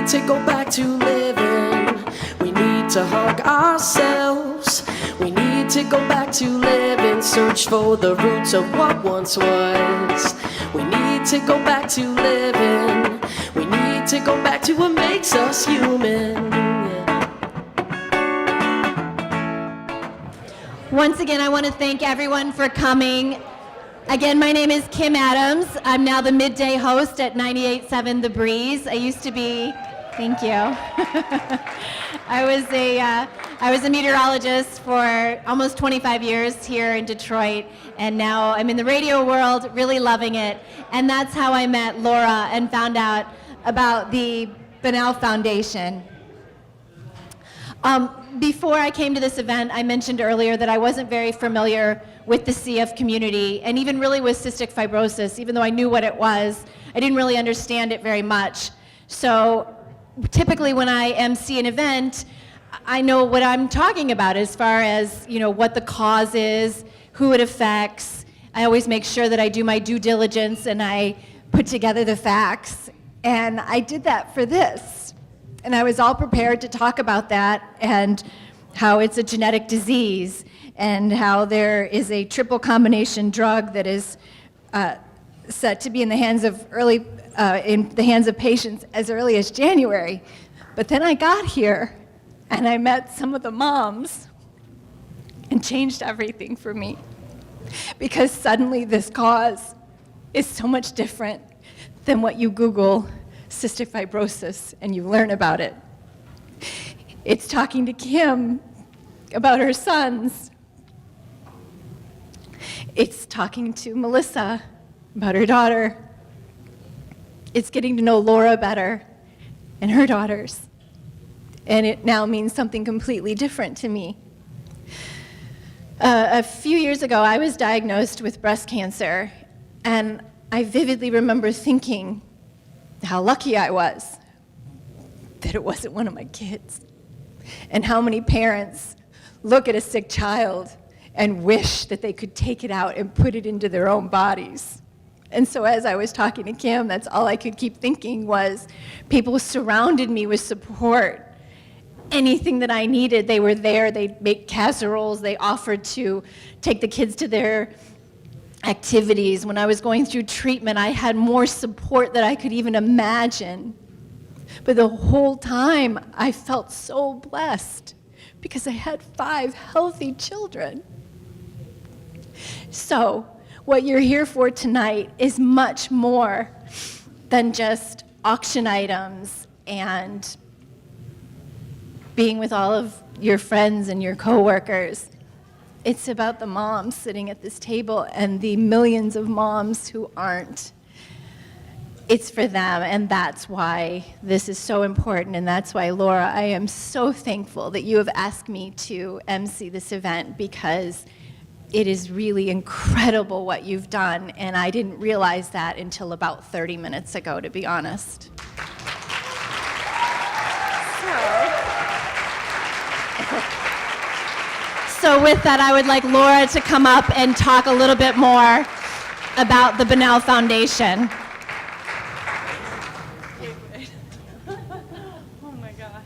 to go back to living. We need to hug ourselves. We need to go back to living. Search for the roots of what once was. We need to go back to living. We need to go back to what makes us human. Once again, I want to thank everyone for coming. Again, my name is Kim Adams. I'm now the midday host at 98.7 The Breeze. I used to be, thank you. I was a meteorologist for almost 25 years here in Detroit, and now I'm in the radio world, really loving it. And that's how I met Laura and found out about the Bonnell Foundation. Before I came to this event, I mentioned earlier that I wasn't very familiar with the CF community, and even really with cystic fibrosis. Even though I knew what it was, I didn't really understand it very much. So typically when I MC an event, I know what I'm talking about as far as, you know, what the cause is, who it affects. I always make sure that I do my due diligence and I put together the facts. And I did that for this. And I was all prepared to talk about that and how it's a genetic disease and how there is a triple combination drug that is set to be in the hands of patients as early as January. But then I got here and I met some of the moms and changed everything for me, because suddenly this cause is so much different than what you Google cystic fibrosis and you learn about it. It's talking to Kim about her sons. It's talking to Melissa about her daughter. It's getting to know Laura better and her daughters. And it now means something completely different to me. A few years ago, I was diagnosed with breast cancer, and I vividly remember thinking how lucky I was that it wasn't one of my kids, and how many parents look at a sick child and wish that they could take it out and put it into their own bodies. And so as I was talking to Kim, that's all I could keep thinking was people surrounded me with support. Anything that I needed, they were there. They'd make casseroles. They offered to take the kids to their activities. When I was going through treatment, I had more support than I could even imagine. But the whole time, I felt so blessed because I had 5 healthy children. So what you're here for tonight is much more than just auction items and being with all of your friends and your coworkers. It's about the moms sitting at this table and the millions of moms who aren't. It's for them, and that's why this is so important, and that's why, Laura, I am so thankful that you have asked me to MC this event, because it is really incredible what you've done, and I didn't realize that until about 30 minutes ago, to be honest. So with that, I would like Laura to come up and talk a little bit more about the Bonnell Foundation. Oh my gosh.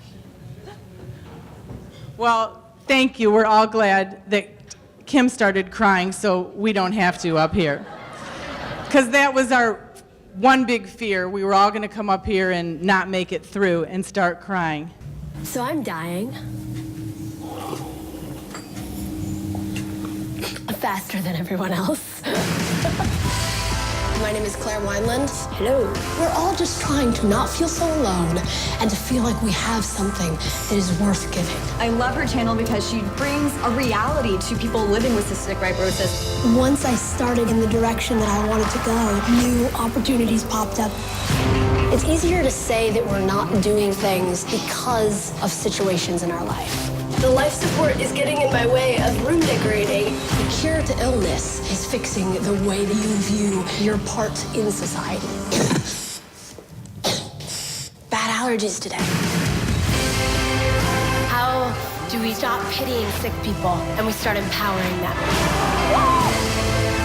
Well, thank you. We're all glad that Kim started crying so we don't have to up here. Because that was our one big fear. We were all going to come up here and not make it through and start crying. So I'm dying. Faster than everyone else. My name is Claire Wineland. Hello. We're all just trying to not feel so alone and to feel like we have something that is worth giving. I love her channel because she brings a reality to people living with cystic fibrosis. Once I started in the direction that I wanted to go, new opportunities popped up. It's easier to say that we're not doing things because of situations in our life. The life support is getting in my way of room decorating. The cure to illness is fixing the way that you view your part in society. Bad allergies today. How do we stop pitying sick people and we start empowering them?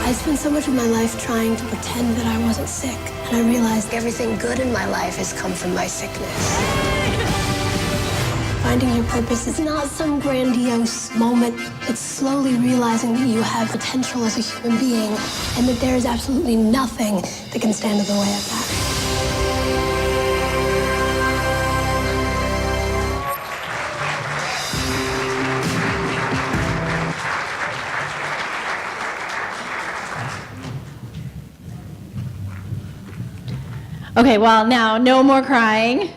I I spent so much of my life trying to pretend that I wasn't sick, and I realized everything good in my life has come from my sickness. Finding your purpose is not some grandiose moment. It's slowly realizing that you have potential as a human being, and that there is absolutely nothing that can stand in the way of that. Okay, well, now, no more crying.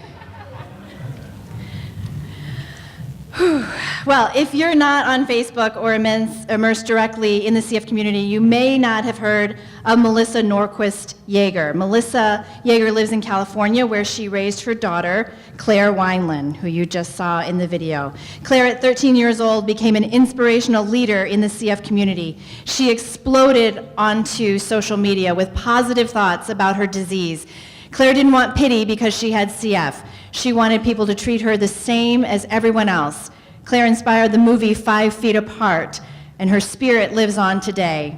Well, if you're not on Facebook or immersed directly in the CF community, you may not have heard of Melissa Norquist Yeager. Melissa Yeager lives in California, where she raised her daughter, Claire Wineland, who you just saw in the video. Claire, at 13 years old, became an inspirational leader in the CF community. She exploded onto social media with positive thoughts about her disease. Claire didn't want pity because she had CF. She wanted people to treat her the same as everyone else. Claire inspired the movie 5 Feet Apart, and her spirit lives on today.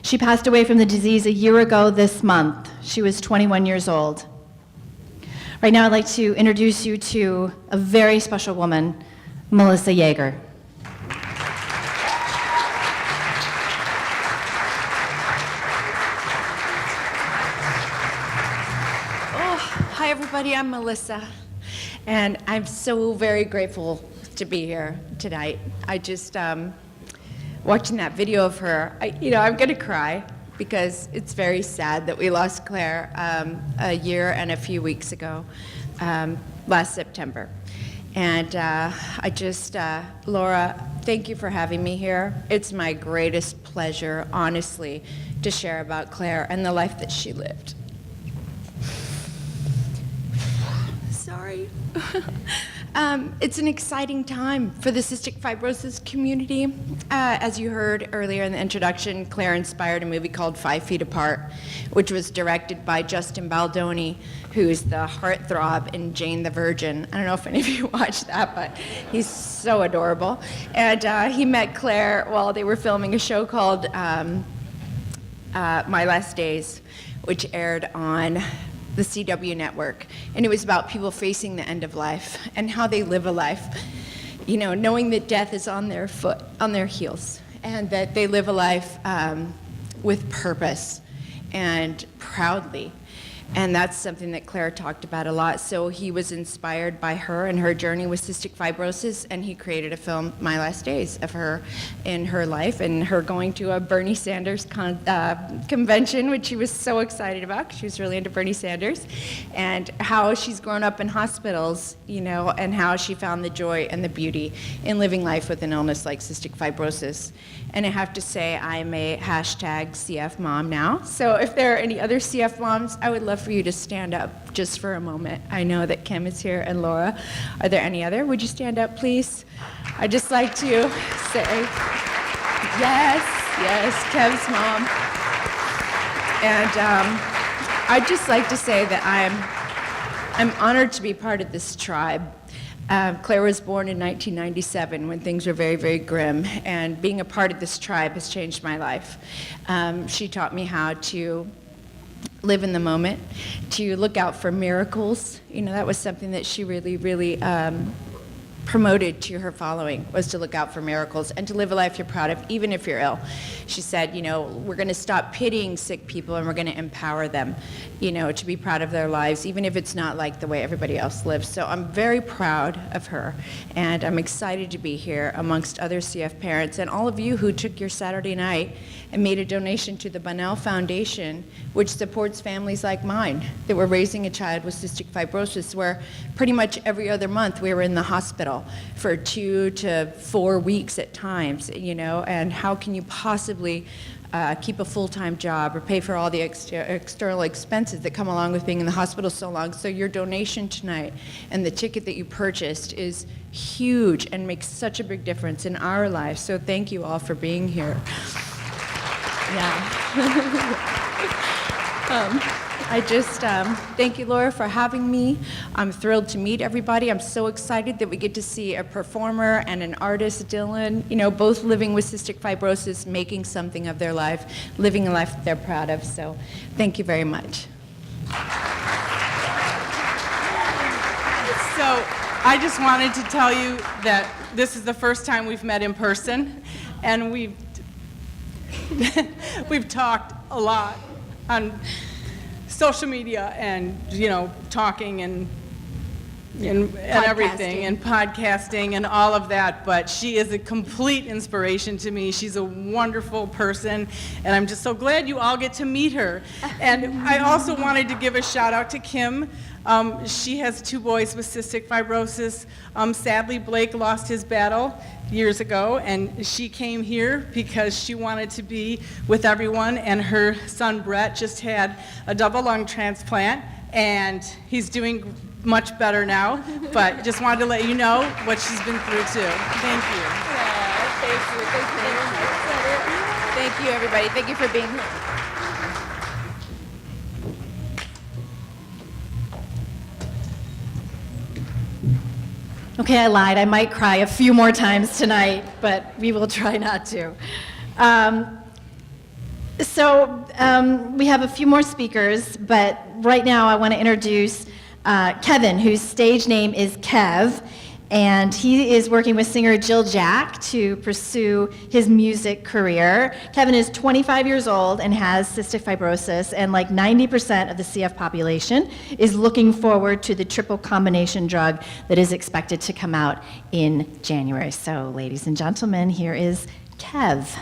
She passed away from the disease a year ago this month. She was 21 years old. Right now, I'd like to introduce you to a very special woman, Melissa Yeager. Hi everybody, I'm Melissa, and I'm so very grateful to be here tonight. I just, watching that video of her, I'm gonna cry because it's very sad that we lost Claire a year and a few weeks ago, last September. And Laura, thank you for having me here. It's my greatest pleasure, honestly, to share about Claire and the life that she lived. Sorry. It's an exciting time for the cystic fibrosis community. As you heard earlier in the introduction, Claire inspired a movie called 5 Feet Apart, which was directed by Justin Baldoni, who's the heartthrob in Jane the Virgin. I don't know if any of you watched that, but he's so adorable. And he met Claire while they were filming a show called My Last Days, which aired on the CW network, and it was about people facing the end of life and how they live a life, knowing that death is on their heels, and that they live a life with purpose and proudly. And that's something that Claire talked about a lot. So he was inspired by her and her journey with cystic fibrosis, and he created a film, My Last Days, of her in her life and her going to a Bernie Sanders convention, which she was so excited about because she was really into Bernie Sanders, and how she's grown up in hospitals, and how she found the joy and the beauty in living life with an illness like cystic fibrosis. And I have to say, I'm a #CF mom now. So if there are any other CF moms, I would love for you to stand up just for a moment. I know that Kim is here and Laura. Are there any other? Would you stand up, please? I'd just like to say, yes, Kev's mom. And I'd just like to say that I'm honored to be part of this tribe. Claire was born in 1997 when things were very, very grim, and being a part of this tribe has changed my life. She taught me how to live in the moment, to look out for miracles. That was something that she really, really promoted to her following, was to look out for miracles and to live a life you're proud of, even if you're ill. She said, we're going to stop pitying sick people and we're going to empower them, to be proud of their lives, even if it's not like the way everybody else lives. So I'm very proud of her, and I'm excited to be here amongst other CF parents and all of you who took your Saturday night and made a donation to the Bonnell Foundation, which supports families like mine that were raising a child with cystic fibrosis, where pretty much every other month we were in the hospital for 2 to 4 weeks at times, and how can you possibly keep a full-time job or pay for all the external expenses that come along with being in the hospital so long? So your donation tonight and the ticket that you purchased is huge and makes such a big difference in our lives. So thank you all for being here. Yeah. I just thank you, Laura, for having me. I'm thrilled to meet everybody. I'm so excited that we get to see a performer and an artist, Dylan, both living with cystic fibrosis, making something of their life, living a life that they're proud of. So thank you very much. So I just wanted to tell you that this is the first time we've met in person, and we've talked a lot on social media and talking and everything and podcasting and all of that, but she is a complete inspiration to me. She's a wonderful person, and I'm just so glad you all get to meet her. And I also wanted to give a shout out to Kim. She has 2 boys with cystic fibrosis. Sadly, Blake lost his battle years ago, and she came here because she wanted to be with everyone, and her son Brett just had a double lung transplant, and he's doing much better now, but just wanted to let you know what she's been through too. Thank you. Thank you. Thank you, everybody. Thank you for being here. Okay, I lied. I might cry a few more times tonight, but we will try not to. We have a few more speakers, but right now I want to introduce Kevin, whose stage name is Kev, and he is working with singer Jill Jack to pursue his music career. Kevin is 25 years old and has cystic fibrosis, and like 90% of the CF population is looking forward to the triple combination drug that is expected to come out in January. So, ladies and gentlemen, here is Kev.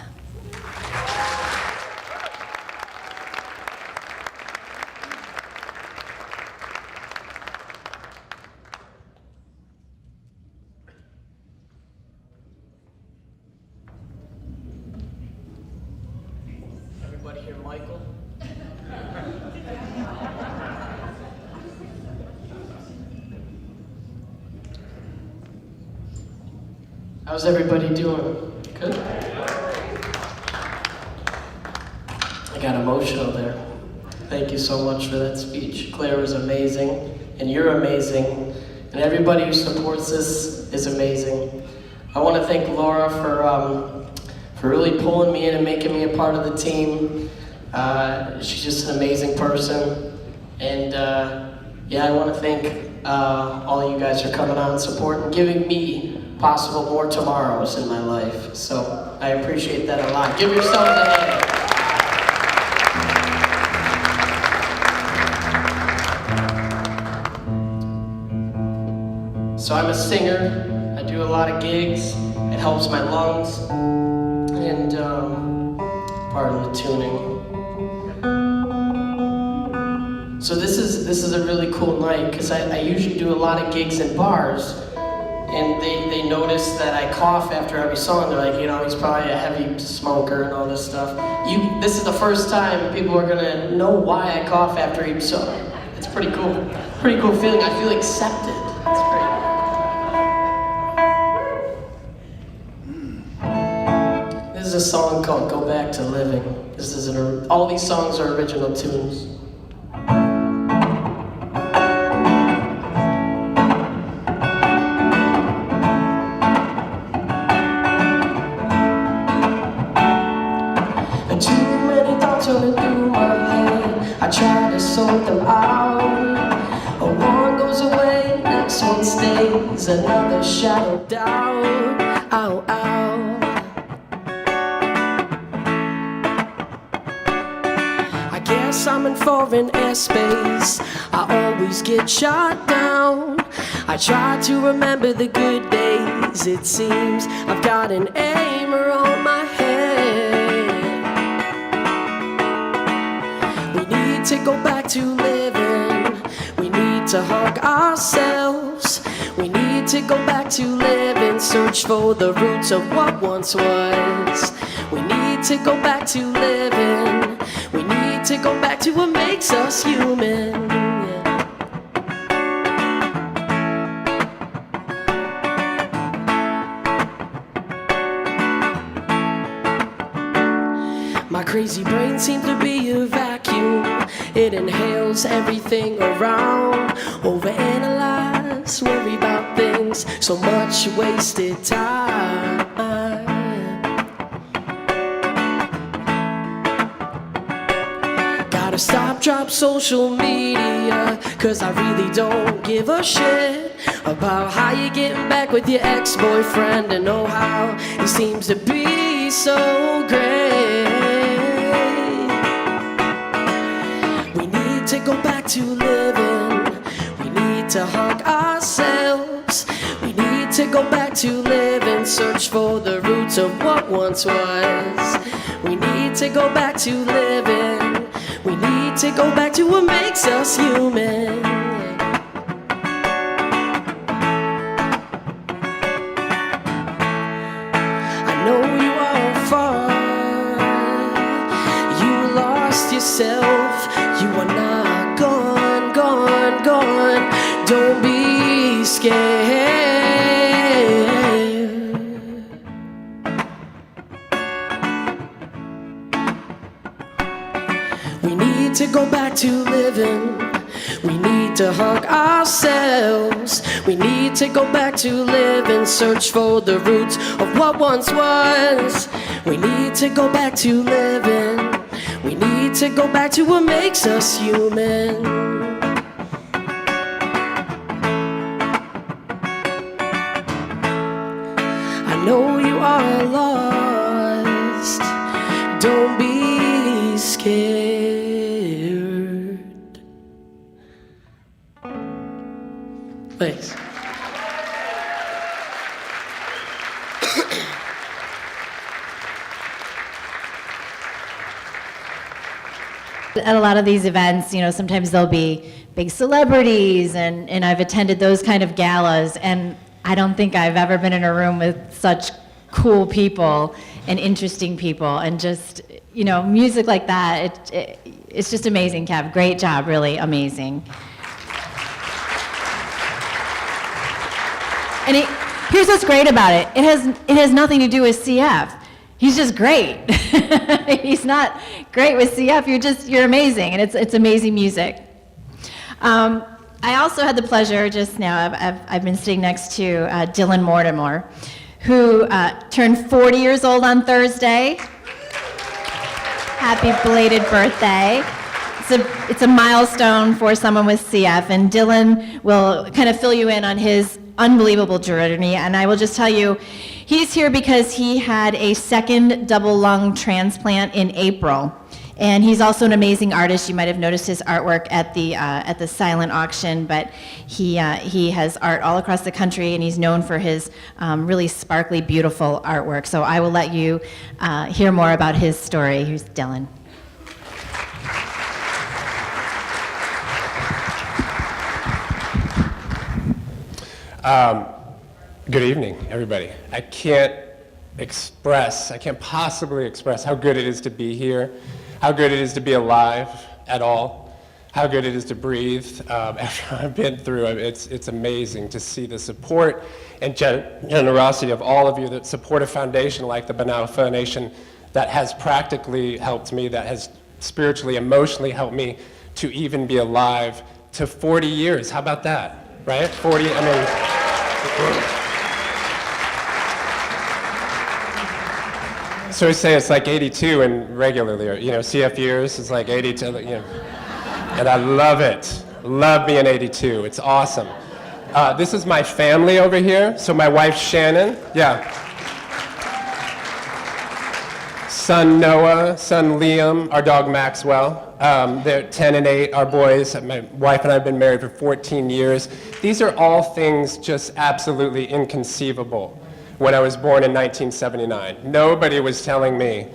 Everybody hear Michael? How's everybody doing? Good? I got emotional there. Thank you so much for that speech. Claire was amazing, and you're amazing, and everybody who supports this is amazing. I want to thank Laura for really pulling me in and making me a part of the team. She's just an amazing person, and I want to thank all of you guys for coming out and support and giving me possible more tomorrows in my life. So I appreciate that a lot. Give yourselves a hand. So I'm a singer. I do a lot of gigs. It helps my lungs and pardon the tuning. So this is a really cool night because I usually do a lot of gigs in bars, and they notice that I cough after every song. They're like, he's probably a heavy smoker and all this stuff. This is the first time people are gonna know why I cough after each song. It's pretty cool. Pretty cool feeling. I feel accepted. It's great. This is a song called "Go Back to Living." All these songs are original tunes. Running through my head, I try to sort them out. One goes away, next one stays, another shadow down. Ow, ow. I guess I'm in foreign airspace. I always get shot down. I try to remember the good days. It seems I've got an aimer on my head. To go back to living, we need to hug ourselves. We need to go back to living, search for the roots of what once was. We need to go back to living. We need to go back to what makes us human. My crazy brain seems to be a vacuum. It inhales everything around. Overanalyze, worry about things, so much wasted time. Gotta stop, drop social media, cause I really don't give a shit about how you're getting back with your ex-boyfriend, and oh how he seems to be so great. We need to go back to living. We need to hug ourselves. We need to go back to living, search for the roots of what once was. We need to go back to living. We need to go back to what makes us human. I know you are far. You lost yourself. You are not gone, gone, gone. Don't be scared. We need to go back to living. We need to hug ourselves. We need to go back to living, search for the roots of what once was. We need to go back to living. We need to go back to what makes us human. I know you are lost. Don't be scared. Thanks. At a lot of these events, you know, sometimes there'll be big celebrities, and I've attended those kind of galas, and I don't think I've ever been in a room with such cool people and interesting people, and just, you know, music like that, it's just amazing, Kev. Great job, really amazing. And here's what's great about it. It has nothing to do with CF. He's just great. He's not great with CF. You're amazing, and it's amazing music. I also had the pleasure just now. I've been sitting next to Dylan Mortimer, who turned 40 years old on Thursday. Happy belated birthday. It's a milestone for someone with CF, and Dylan will kind of fill you in on his unbelievable journey. And I will just tell you, he's here because he had a second double lung transplant in April. And he's also an amazing artist. You might have noticed his artwork at the silent auction, but he has art all across the country, and he's known for his really sparkly, beautiful artwork. So I will let you hear more about his story. Here's Dylan. Good evening, everybody. I can't possibly express how good it is to be here, how good it is to be alive at all, how good it is to breathe after I've been through. It's amazing to see the support and generosity of all of you that support a foundation like the Bonnell Foundation that has practically helped me, that has spiritually, emotionally helped me to even be alive to 40 years. How about that, right? 40, I mean, so I say it's like 82 and regularly, or, you know, CF years is like 82, you know, and I love it. Love being 82. It's awesome. This is my family over here. So my wife Shannon, yeah. Son Noah, son Liam, our dog Maxwell. They're 10 and 8, our boys. My wife and I have been married for 14 years. These are all things just absolutely inconceivable when I was born in 1979. Nobody was telling me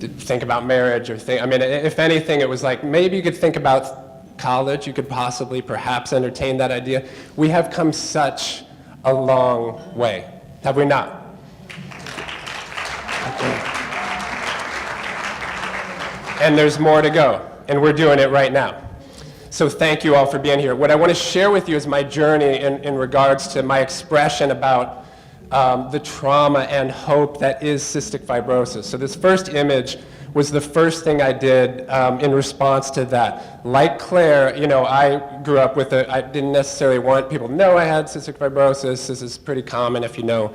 to think about marriage or think, I mean, if anything, it was like, maybe you could think about college, you could possibly, perhaps entertain that idea. We have come such a long way, have we not? And there's more to go, and we're doing it right now. So thank you all for being here. What I want to share with you is my journey in regards to my expression about the trauma and hope that is cystic fibrosis. So this first image was the first thing I did in response to that. Like Claire, I grew up with I didn't necessarily want people to know I had cystic fibrosis. This is pretty common if you know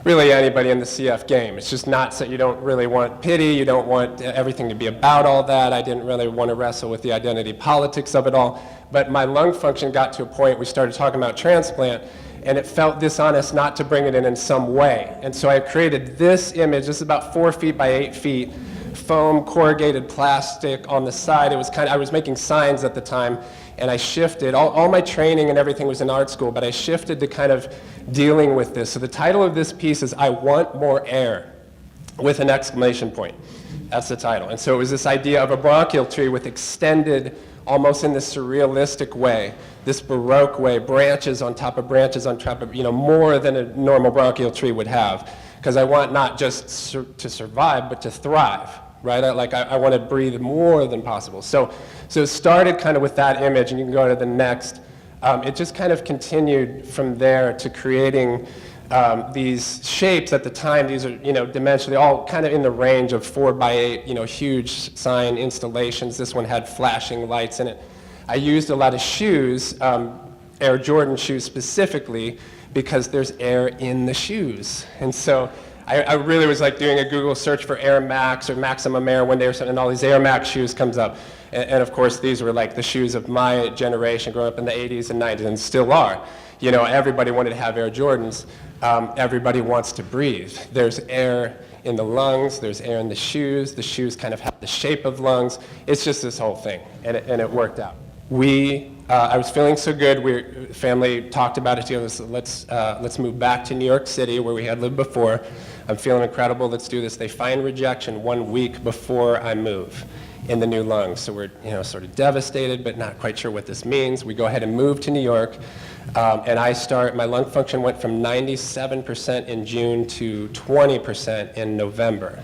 really anybody in the CF game. It's just not so you don't really want pity, you don't want everything to be about all that. I didn't really want to wrestle with the identity politics of it all. But my lung function got to a point, we started talking about transplant, and it felt dishonest not to bring it in some way. And so I created this image. This is about 4 feet by 8 feet, foam corrugated plastic on the side. It was I was making signs at the time, and I shifted. All my training and everything was in art school, but I shifted to kind of dealing with this. So the title of this piece is I Want More Air, with an exclamation point. That's the title. And so it was this idea of a bronchial tree with extended, almost in this surrealistic way, this Baroque way, branches on top of, more than a normal bronchial tree would have. Because I want not just to survive, but to thrive, right? I want to breathe more than possible. So it started kind of with that image, and you can go to the next. It just kind of continued from there to creating these shapes. At the time, these are, dimensionally all kind of in the range of 4 by 8, huge sign installations. This one had flashing lights in it. I used a lot of shoes, Air Jordan shoes specifically, because there's air in the shoes. And so I really was like doing a Google search for Air Max or Maximum Air one day or something, and all these Air Max shoes comes up. And of course, these were like the shoes of my generation growing up in the 80s and 90s, and still are. Everybody wanted to have Air Jordans. Everybody wants to breathe. There's air in the lungs, there's air in the shoes kind of have the shape of lungs. It's just this whole thing, and it worked out. I was feeling so good, family talked about it together, so let's move back to New York City where we had lived before. I'm feeling incredible, let's do this. They find rejection 1 week before I move in the new lungs. So we're sort of devastated, but not quite sure what this means. We go ahead and move to New York, and my lung function went from 97% in June to 20% in November.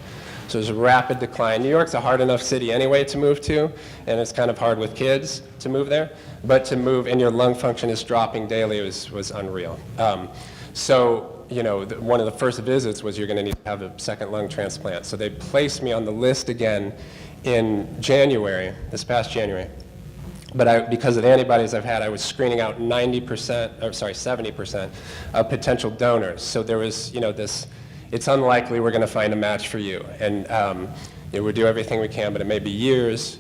So there's a rapid decline. New York's a hard enough city anyway to move to, and it's kind of hard with kids to move there. But to move and your lung function is dropping daily was unreal. One of the first visits was you're going to need to have a second lung transplant. So they placed me on the list again in January, this past January. But because of the antibodies I've had, I was screening out 70% of potential donors. So there was, it's unlikely we're going to find a match for you. And we'll do everything we can, but it may be years.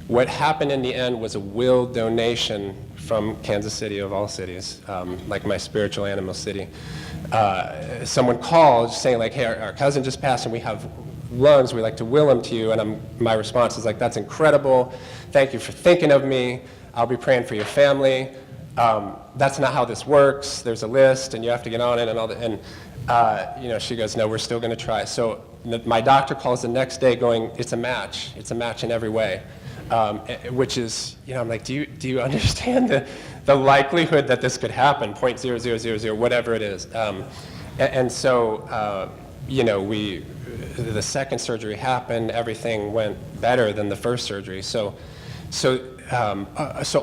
What happened in the end was a will donation from Kansas City, of all cities, like my spiritual animal city. Someone called saying like, hey, our cousin just passed and we have lungs, we'd like to will them to you. And my response is like, that's incredible. Thank you for thinking of me. I'll be praying for your family. That's not how this works. There's a list and you have to get on it and all that. And she goes, no, we're still going to try. So my doctor calls the next day going, it's a match. It's a match in every way. Which is, I'm like, do you understand the likelihood that this could happen? 0.0000, whatever it is. The second surgery happened, everything went better than the first surgery. So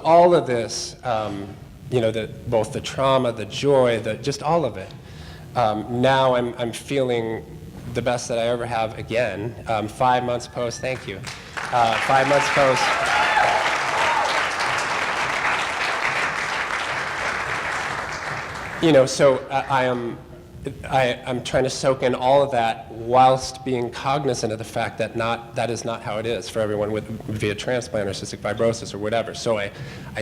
all of this, both the trauma, the joy, just all of it. Now I'm feeling the best that I ever have again. 5 months post, thank you. 5 months post. I'm trying to soak in all of that whilst being cognizant of the fact that that is not how it is for everyone via transplant or cystic fibrosis or whatever. So I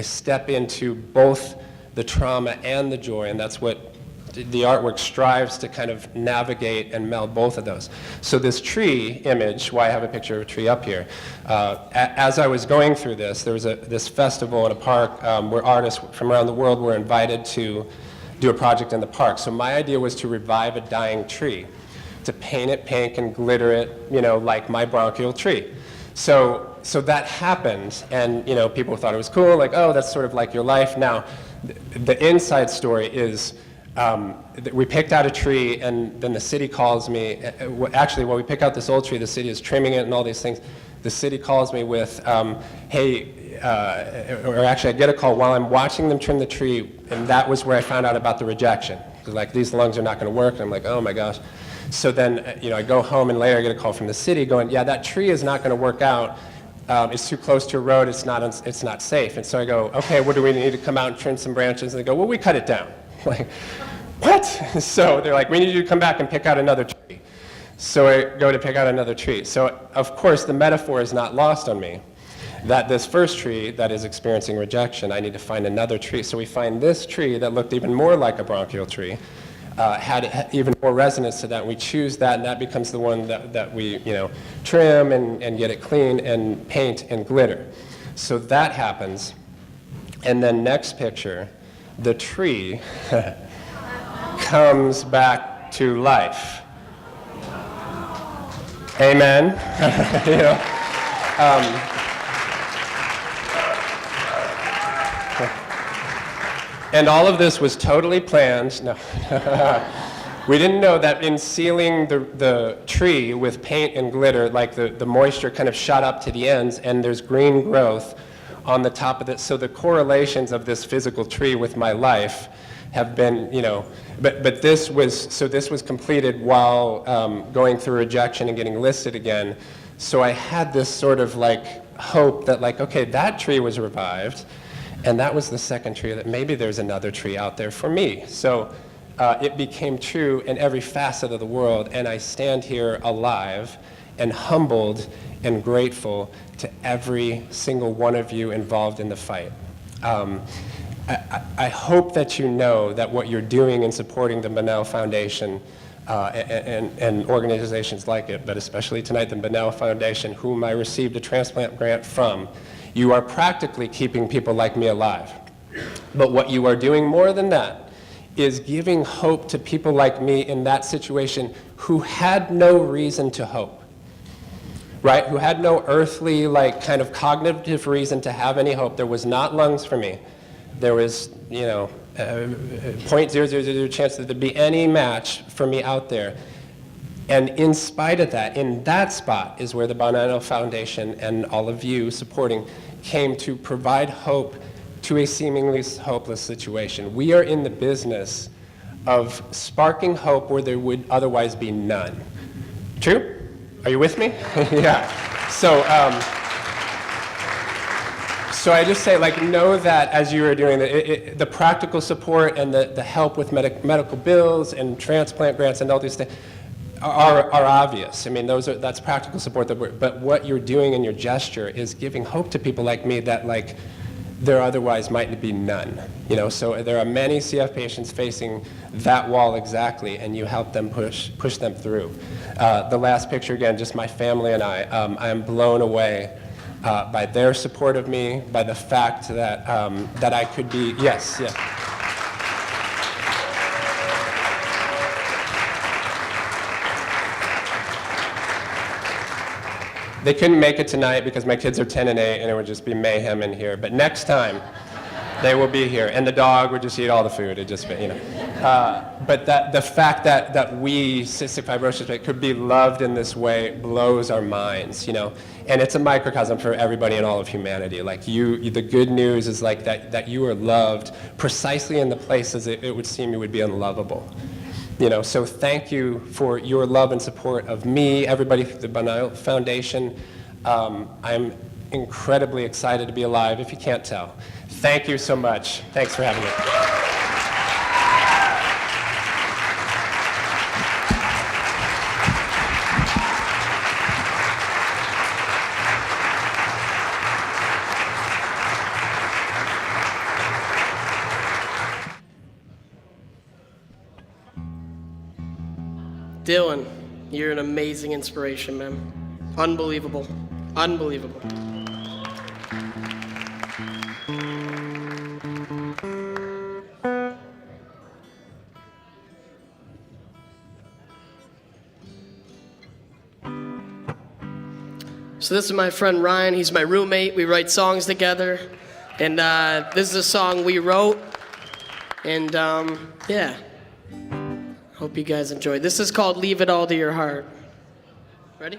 step into both the trauma and the joy, and that's what the artwork strives to kind of navigate and meld both of those. So this tree image, why I have a picture of a tree up here, as I was going through this, there was this festival in a park where artists from around the world were invited to do a project in the park. So my idea was to revive a dying tree, to paint it pink and glitter it, like my bronchial tree. So that happened, and people thought it was cool, like, oh, that's sort of like your life. Now, the inside story is we picked out a tree, and then the city calls me. Actually, when we pick out this old tree, the city is trimming it and all these things. The city calls me with, hey, or actually I get a call while I'm watching them trim the tree, and that was where I found out about the rejection. Like, these lungs are not going to work, and I'm like, oh my gosh. So then, I go home and later I get a call from the city going, yeah, that tree is not going to work out. It's too close to a road, it's not safe. And so I go, okay, what do we need to come out and trim some branches? And they go, well, we cut it down. Like, what? So they're like, we need you to come back and pick out another tree. So I go to pick out another tree. So of course the metaphor is not lost on me that this first tree that is experiencing rejection, I need to find another tree. So we find this tree that looked even more like a bronchial tree, had even more resonance to that. We choose that, and that becomes the one that we trim and get it clean and paint and glitter. So that happens. And then next picture, the tree comes back to life. Amen. And all of this was totally planned. No. We didn't know that in sealing the tree with paint and glitter, like the moisture kind of shot up to the ends, and there's green growth on the top of it. So the correlations of this physical tree with my life have been, but this was completed while going through rejection and getting listed again. So I had this sort of like hope that like, okay, that tree was revived, and that was the second tree, that maybe there's another tree out there for me. So it became true in every facet of the world, and I stand here alive and humbled and grateful to every single one of you involved in the fight. I hope that you know that what you're doing in supporting the Bonnell Foundation and organizations like it, but especially tonight the Bonnell Foundation, whom I received a transplant grant from, you are practically keeping people like me alive. But what you are doing more than that is giving hope to people like me in that situation who had no reason to hope, right? Who had no earthly, like, kind of cognitive reason to have any hope. There was not lungs for me. There was, 0.000 chance that there'd be any match for me out there. And in spite of that, in that spot is where the Bonnell Foundation and all of you supporting came to provide hope to a seemingly hopeless situation. We are in the business of sparking hope where there would otherwise be none. True? Are you with me? Yeah. So I just say, like, know that as you are doing the practical support and the help with medical bills and transplant grants and all these things are obvious. I mean, that's practical support. But what you're doing in your gesture is giving hope to people like me that, like, there otherwise might be none. So there are many CF patients facing that wall exactly, and you help them push them through. The last picture, again, just my family and I am blown away by their support of me, by the fact that that I could be, yes. They couldn't make it tonight because my kids are 10 and 8 and it would just be mayhem in here. But next time, they will be here. And the dog would just eat all the food. It just, But the fact that we, cystic fibrosis, could be loved in this way blows our minds, And it's a microcosm for everybody in all of humanity. Like the good news is like that you are loved precisely in the places it would seem you would be unlovable. So thank you for your love and support of me, everybody through the Bonnell Foundation. I'm incredibly excited to be alive, if you can't tell. Thank you so much. Thanks for having me. Dylan, you're an amazing inspiration, man. Unbelievable. Unbelievable. So this is my friend Ryan. He's my roommate. We write songs together. And this is a song we wrote. And yeah. Hope you guys enjoy. This is called Leave It All to Your Heart. Ready?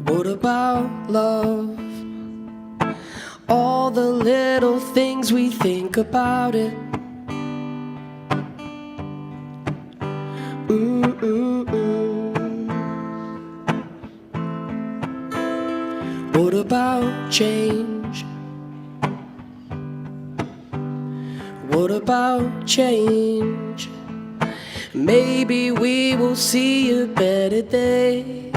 What about love? All the little things we think about it. What about change? What about change? Maybe we will see a better day.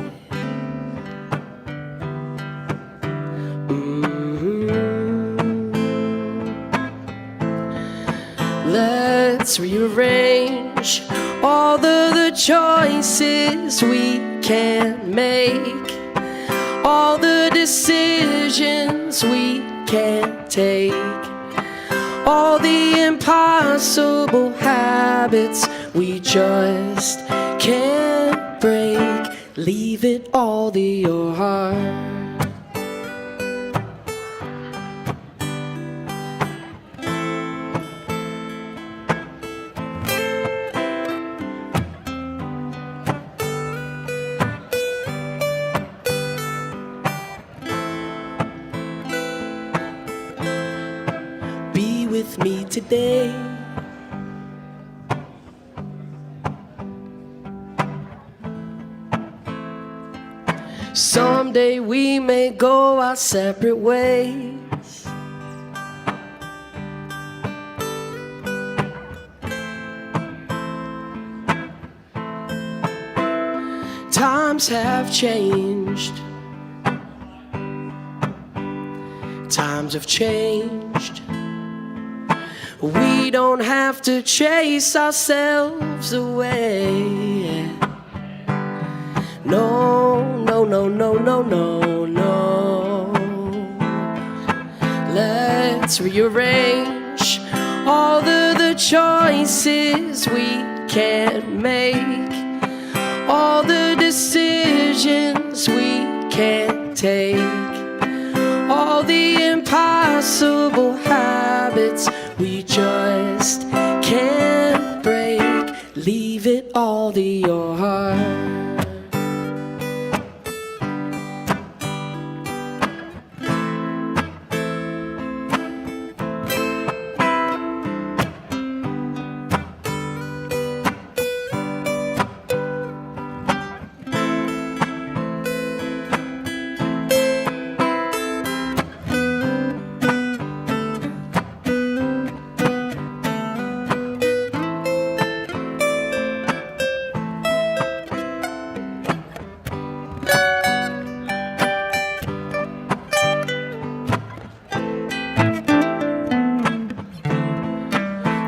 Let's rearrange all of the choices we can't make, all the decisions we can't take, all the impossible habits we just can't break. Leave it all to your heart. Be with me today. Someday we may go our separate ways. Times have changed. Times have changed. We don't have to chase ourselves away. No, no, no, no, no, no, no. Let's rearrange all of the choices we can't make, all the decisions we can't take, all the impossible habits we just can't break. Leave it all to your heart.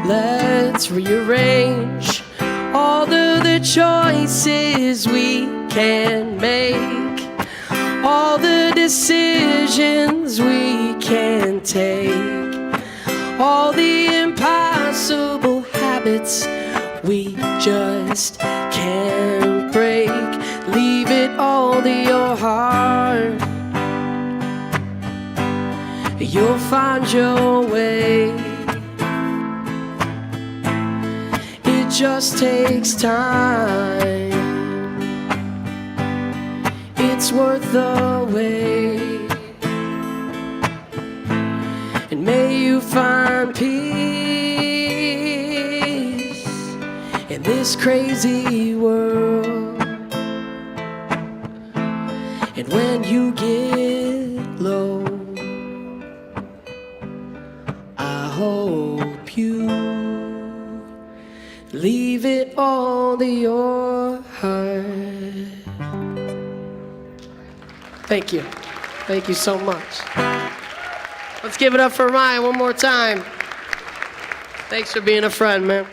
Let's rearrange all of the choices we can't make, all the decisions we can't take, all the impossible habits we just can't break. Leave it all to your heart. You'll find your way. It just takes time. It's worth the wait. And may you find peace in this crazy world. And when you get low, I hope you leave it all to your heart. Thank you. Thank you so much. Let's give it up for Ryan one more time. Thanks for being a friend, man.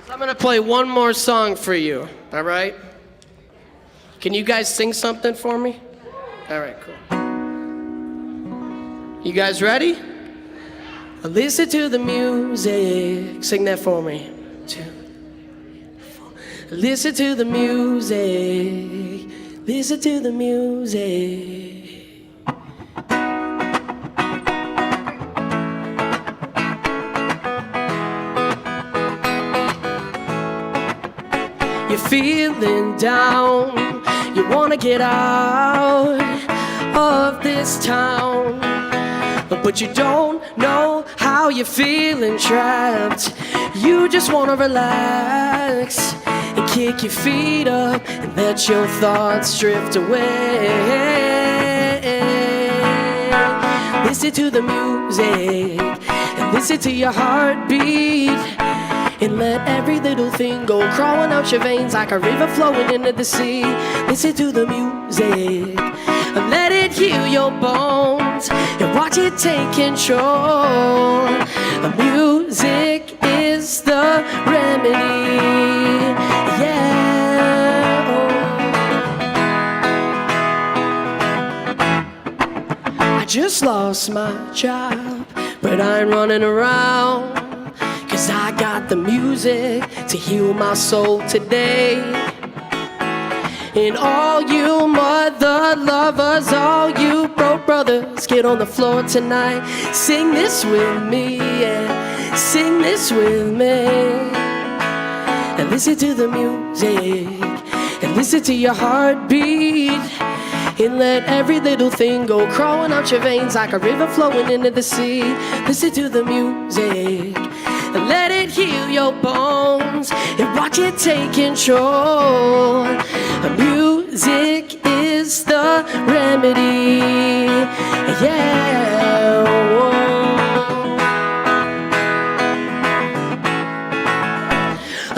So I'm gonna play one more song for you, all right? Can you guys sing something for me? All right, cool. You guys ready? Listen to the music. Sing that for me. 2, 4. Listen to the music. Listen to the music. You feeling down, you wanna get out of this town, but you don't know how you're feeling trapped. You just wanna relax and kick your feet up and let your thoughts drift away. Listen to the music and listen to your heartbeat, and let every little thing go crawling out your veins like a river flowing into the sea. Listen to the music and let it heal your bones and watch it take control. Music is the remedy. Yeah. I just lost my job, but I'm running around, 'cause I got the music to heal my soul today. And all you mother lovers, all you broke brothers, get on the floor tonight. Sing this with me, yeah. Sing this with me. And listen to the music, and listen to your heartbeat, and let every little thing go crawling out your veins like a river flowing into the sea. Listen to the music and let it heal your bones and watch it take control. Music is the remedy. Yeah.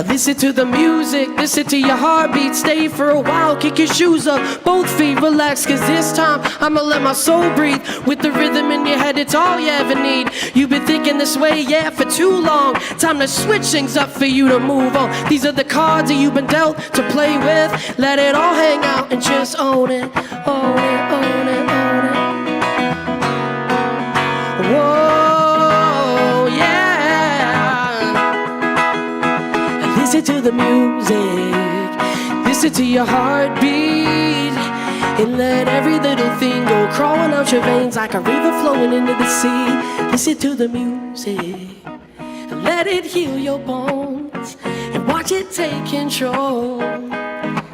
Listen to the music, listen to your heartbeat. Stay for a while, kick your shoes up, both feet relax, 'cause this time I'ma let my soul breathe. With the rhythm in your head, it's all you ever need. You've been thinking this way, yeah, for too long. Time to switch things up for you to move on. These are the cards that you've been dealt to play with. Let it all hang out and just own it, own it, own it, own it. Whoa, yeah. Listen to the music, listen to your heartbeat, and let every little thing go crawling out your veins like a river flowing into the sea. Listen to the music, and let it heal your bones, and watch it take control.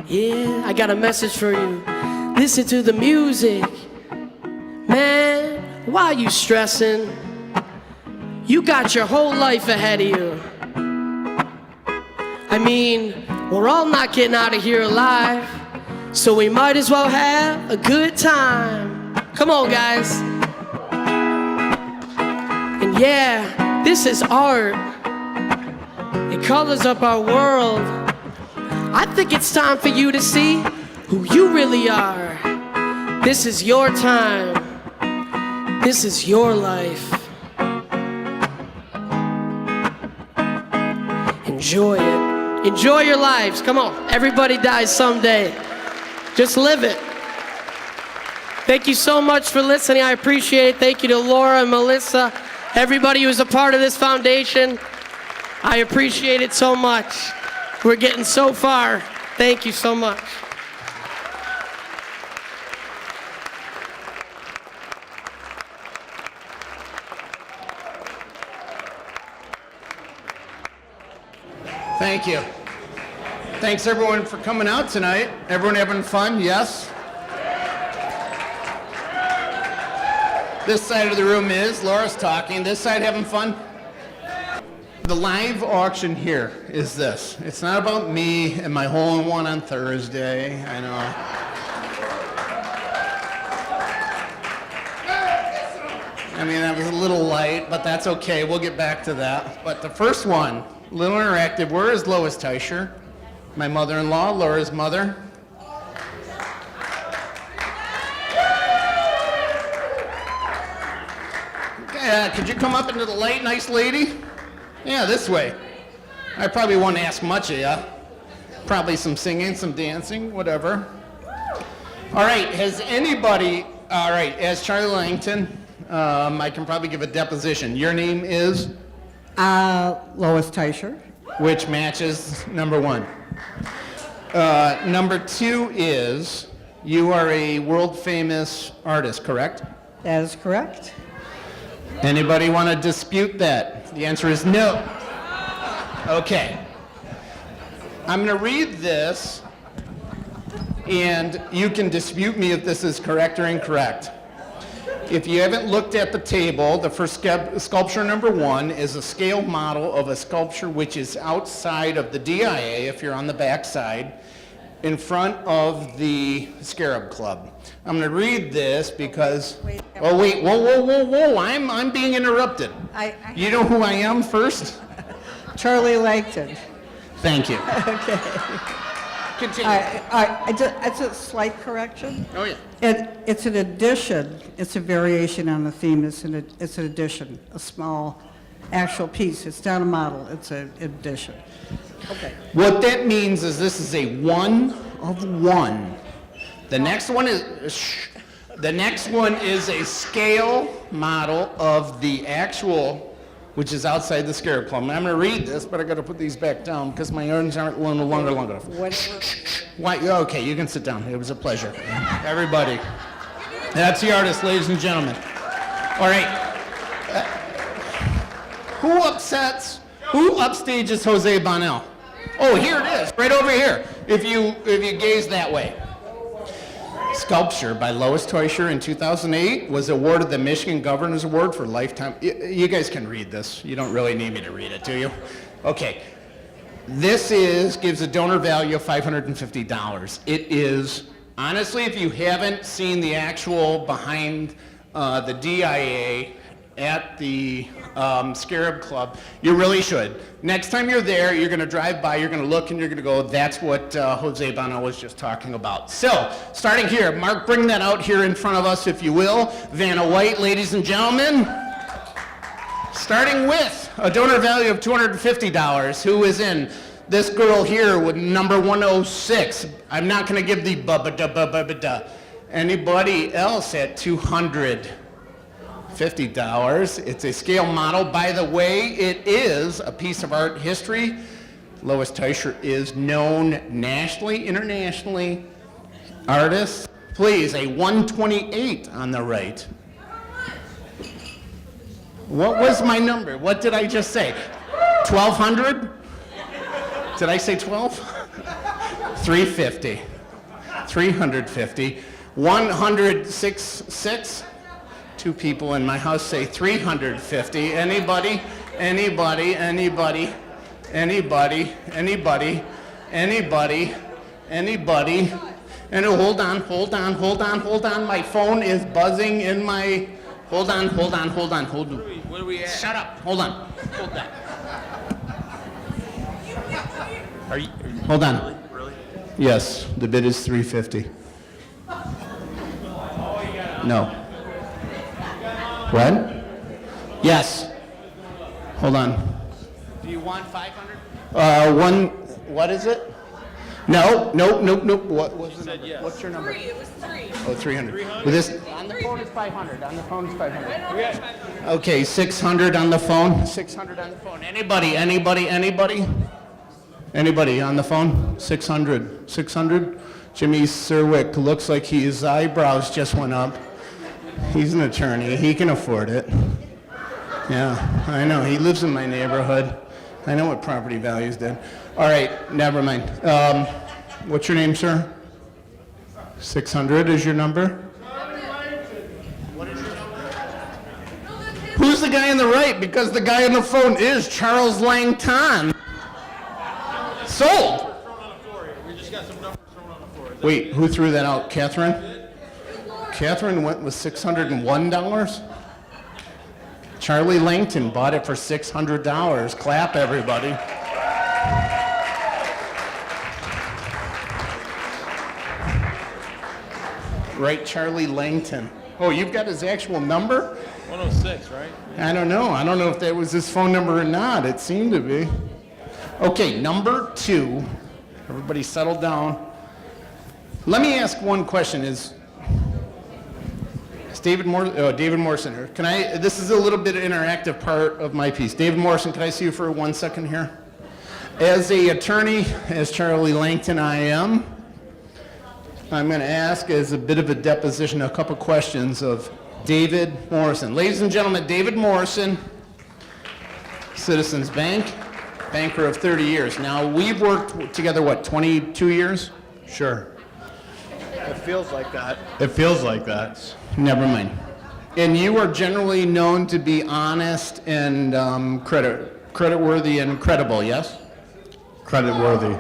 Yeah, I got a message for you. Listen to the music. Man, why are you stressing? You got your whole life ahead of you. I mean, we're all not getting out of here alive, so we might as well have a good time. Come on, guys. And yeah, this is art. It colors up our world. I think it's time for you to see who you really are. This is your time. This is your life. Enjoy it. Enjoy your lives. Come on. Everybody dies someday. Just live it. Thank you so much for listening. I appreciate it. Thank you to Laura and Melissa, everybody who is a part of this foundation. I appreciate it so much. We're getting so far. Thank you so much. Thank you. Thanks everyone for coming out tonight. Everyone having fun? Yes? This side of the room is, Laura's talking. This side having fun? The live auction here is this. It's not about me and my hole-in-one on Thursday. I know. I mean, that was a little light, but that's okay. We'll get back to that. But the first one, a little interactive. Where is Lois Teicher? My mother-in-law, Laura's mother. Could you come up into the light, nice lady? Yeah, this way. I probably won't ask much of you. Probably some singing, some dancing, whatever. All right, has anybody, all right, as Charlie Langton, I can probably give a deposition. Your name is? Lois Teicher. Which matches number one. Number two is, you are a world-famous artist, correct? That is correct. Anybody want to dispute that? The answer is no. Okay. I'm going to read this, and you can dispute me if this is correct or incorrect. If you haven't looked at the table, the first sculpture number 1 is a scale model of a sculpture which is outside of the DIA, if you're on the back side, in front of the Scarab Club. I'm going to read this because... Oh, wait, whoa, I'm being interrupted. You know who I am first? Charlie Langton. Thank you. Okay. Continue. It's a slight correction. Oh, yeah. It's an addition. It's a variation on the theme. It's an addition, a small actual piece. It's not a model. It's an addition. Okay. What that means is this is a 1 of 1. The next one is a scale model of the actual, which is outside the Scarab Club. I'm going to read this, but I got to put these back down because my arms aren't long enough. Why? Okay, you can sit down. It was a pleasure. Everybody. That's the artist, ladies and gentlemen. All right. Who upstages Jose Bonnell? Oh, here it is, right over here. If you gaze that way. Sculpture by Lois Teuscher in 2008 was awarded the Michigan Governor's Award for Lifetime. You guys can read this. You don't really need me to read it, do you? Okay. This gives a donor value of $550. It is, honestly, if you haven't seen the actual behind the DIA at the Scarab Club, you really should. Next time you're there, you're going to drive by, you're going to look, and you're going to go, that's what Jose Bonnell was just talking about. So, starting here, Mark, bring that out here in front of us, if you will. Vanna White, ladies and gentlemen. Starting with a donor value of $250, who is in this girl here with number 106. I'm not going to give the ba-ba-da-ba-ba-da. Anybody else at $250? It's a scale model. By the way, it is a piece of art history. Lois Teuscher is known nationally, internationally. Artist, please, a 128 on the right. What was my number? What did I just say? 1,200? Did I say 12? 350. 350. 106. Two people in my house say 350. Anybody? Anybody? Anybody? Anybody? Anybody? Anybody? Anybody? And hold on. My phone is buzzing in my... Hold on. What are we at? Shut up. Hold on. Hold that. Are you Hold on. really? Yes, the bid is 350. No. What? Yes. Hold on. Do you want 500? What is it? No. What was the said number? yes. What's your number? It was 3. Oh, 300. 300? With this, on the phone is 500. On the phone is 500. Okay, 600 on the phone. 600 on the phone. Anybody on the phone? 600. 600? Jimmy Serwick looks like his eyebrows just went up. He's an attorney. He can afford it. Yeah, I know. He lives in my neighborhood. I know what property values did. All right, never mind. What's your name, sir? 600 is your number? What is your number? Who's the guy on the right? Because the guy on the phone is Charles Langton. Sold. We just got some numbers thrown on the floor. Wait, who threw that out? Catherine? Catherine went with $601? Charlie Langton bought it for $600. Clap, everybody. Right, Charlie Langton. Oh, you've got his actual number? 106, right? I don't know. I don't know if that was his phone number or not. It seemed to be. Okay, number 2. Everybody settle down. Let me ask one question. Is David Morrison. Can I? This is a little bit interactive part of my piece. David Morrison, can I see you for 1 second here? As an attorney, as Charlie Langton I am, I'm going to ask as a bit of a deposition a couple questions of David Morrison. Ladies and gentlemen, David Morrison, Citizens Bank, banker of 30 years. Now, we've worked together, what, 22 years? Sure. It feels like that. It feels like that. Never mind. And you are generally known to be honest and creditworthy and credible, yes? Credit-worthy.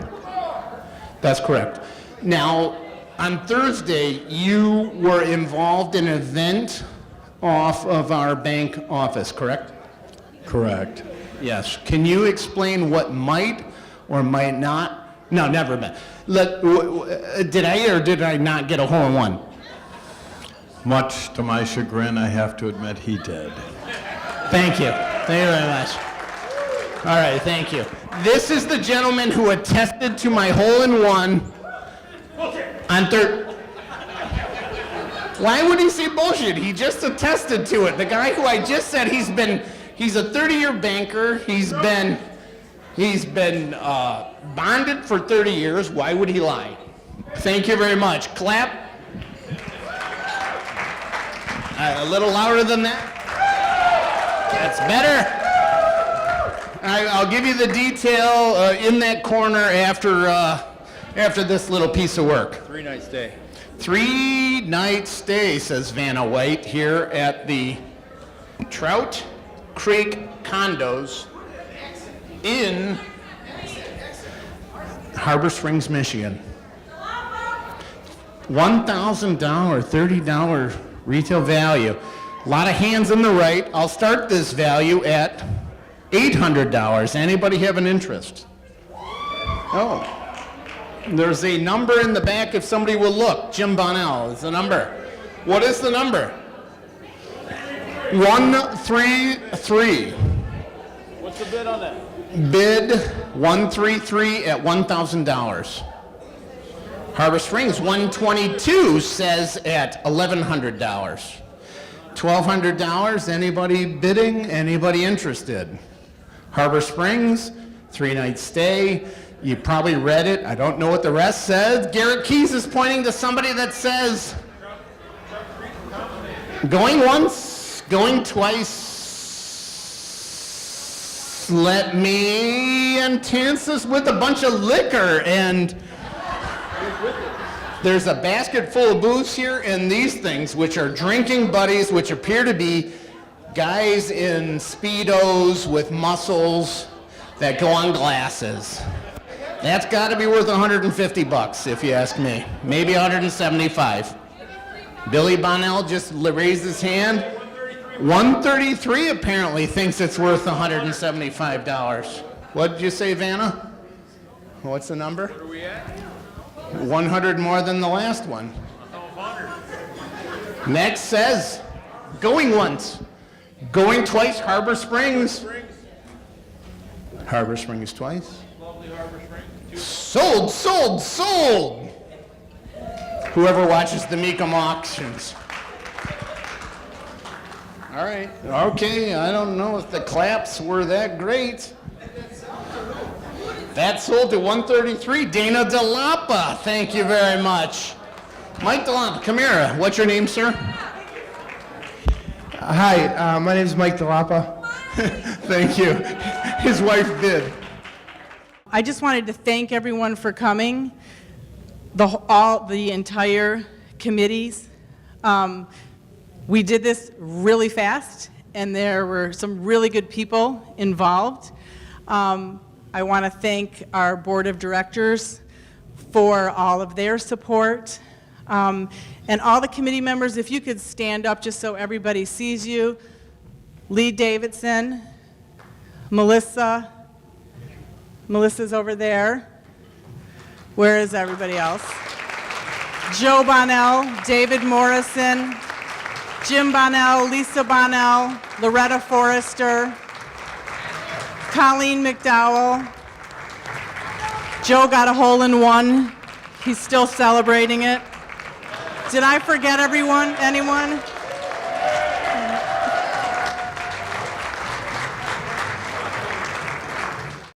That's correct. Now, on Thursday, you were involved in an event off of our bank office, correct? Correct. Yes. Can you explain what might or might not? No, never mind. Did I or did I not get a hole in one? Much to my chagrin, I have to admit he did. Thank you. Thank you very much. All right, thank you. This is the gentleman who attested to my hole-in-one on Why would he say bullshit? He just attested to it. The guy who I just said he's a 30-year banker. He's been bonded for 30 years. Why would he lie? Thank you very much. Clap. A little louder than that. That's better. I'll give you the detail in that corner after this little piece of work. 3-night stay. 3-night stay, says Vanna White, here at the Trout Creek Condos in Harbor Springs, Michigan. $1,000, $30 retail value. A lot of hands on the right. I'll start this value at $800. Anybody have an interest? Oh. There's a number in the back if somebody will look. Jim Bonnell is the number. What is the number? 133. What's the bid on that? Bid 133 at $1,000. Harbor Springs 122 says at $1,100. $1,200. Anybody bidding? Anybody interested? Harbor Springs, 3-night stay. You probably read it. I don't know what the rest says. Garrett Keys is pointing to somebody that says, going once, going twice. Let me enhance this with a bunch of liquor. And there's a basket full of booze here and these things, which are drinking buddies, which appear to be guys in Speedos with muscles that go on glasses. That's got to be worth $150 if you ask me. Maybe 175. Billy Bonnell just raised his hand. 133 apparently thinks it's worth $175. What did you say, Vanna? What's the number? Where are we at? 100 more than the last one. Next says, going once, going twice, Harbor Springs. Harbor Springs twice. Lovely Harbor Springs. Sold, sold, sold. Whoever watches the Mecum auctions. All right. Okay, I don't know if the claps were that great. That sold to 133. Dana DeLappa, thank you very much. Mike DeLappa, come here. What's your name, sir? Hi, my name is Mike DeLappa. Thank you. His wife bid. I just wanted to thank everyone for coming, the entire committees. We did this really fast, and there were some really good people involved. I want to thank our board of directors for all of their support. And all the committee members, if you could stand up just so everybody sees you. Lee Davidson, Melissa's over there. Where is everybody else? Joe Bonnell, David Morrison, Jim Bonnell, Lisa Bonnell, Loretta Forrester, Colleen McDowell. Joe got a hole in one. He's still celebrating it. Did I forget everyone? Anyone?